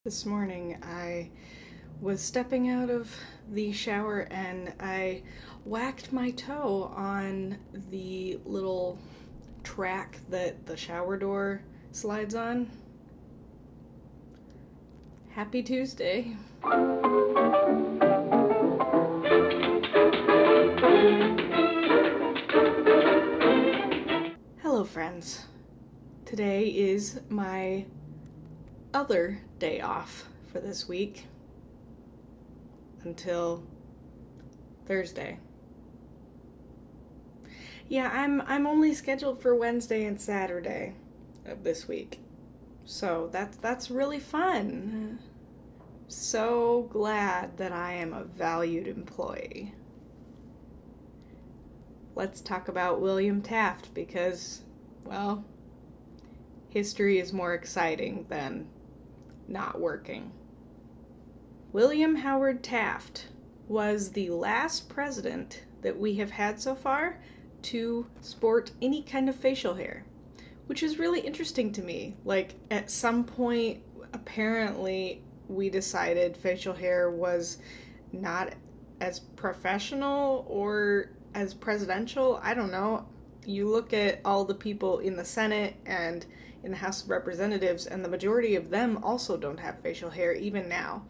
This morning I was stepping out of the shower and I whacked my toe on the little track that the shower door slides on. Happy Tuesday. Hello friends. Today is my other day off for this week until Thursday. Yeah, I'm only scheduled for Wednesday and Saturday of this week. So that's really fun. So glad that I am a valued employee. Let's talk about William Taft because, well, history is more exciting than not working. William Howard Taft was the last president that we have had so far to sport any kind of facial hair, which is really interesting to me. Like, at some point, apparently, we decided facial hair was not as professional or as presidential. I don't know. You look at all the people in the Senate and in the House of Representatives, and the majority of them also don't have facial hair, even now.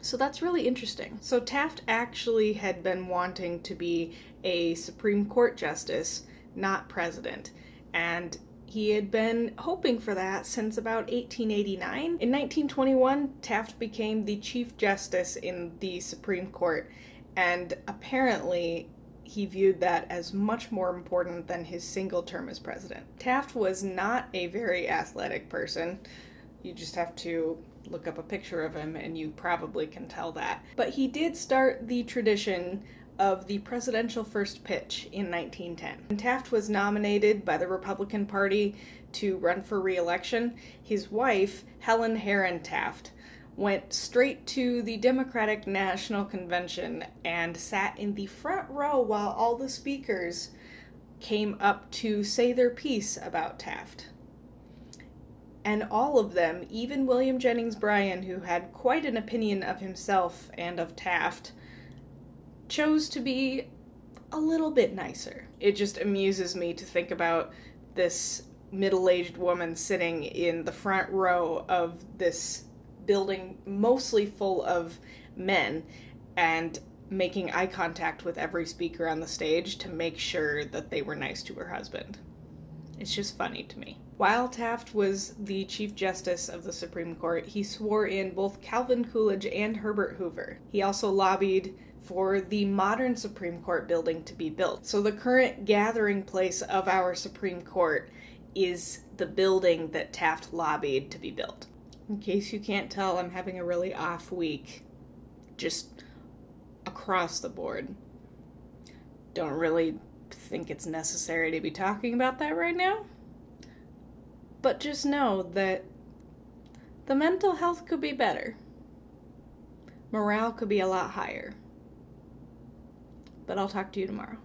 So that's really interesting. So Taft actually had been wanting to be a Supreme Court justice, not president, and he had been hoping for that since about 1889. In 1921, Taft became the Chief Justice in the Supreme Court, and apparently he viewed that as much more important than his single term as president. Taft was not a very athletic person. You just have to look up a picture of him and you probably can tell that. But he did start the tradition of the presidential first pitch in 1910. When Taft was nominated by the Republican Party to run for re-election, his wife, Helen Herron Taft, went straight to the Democratic National Convention and sat in the front row while all the speakers came up to say their piece about Taft. And all of them, even William Jennings Bryan, who had quite an opinion of himself and of Taft, chose to be a little bit nicer. It just amuses me to think about this middle-aged woman sitting in the front row of this building mostly full of men and making eye contact with every speaker on the stage to make sure that they were nice to her husband. It's just funny to me. While Taft was the Chief Justice of the Supreme Court, he swore in both Calvin Coolidge and Herbert Hoover. He also lobbied for the modern Supreme Court building to be built. So the current gathering place of our Supreme Court is the building that Taft lobbied to be built. In case you can't tell, I'm having a really off week, just across the board. Don't really think it's necessary to be talking about that right now, but just know that the mental health could be better. Morale could be a lot higher. But I'll talk to you tomorrow.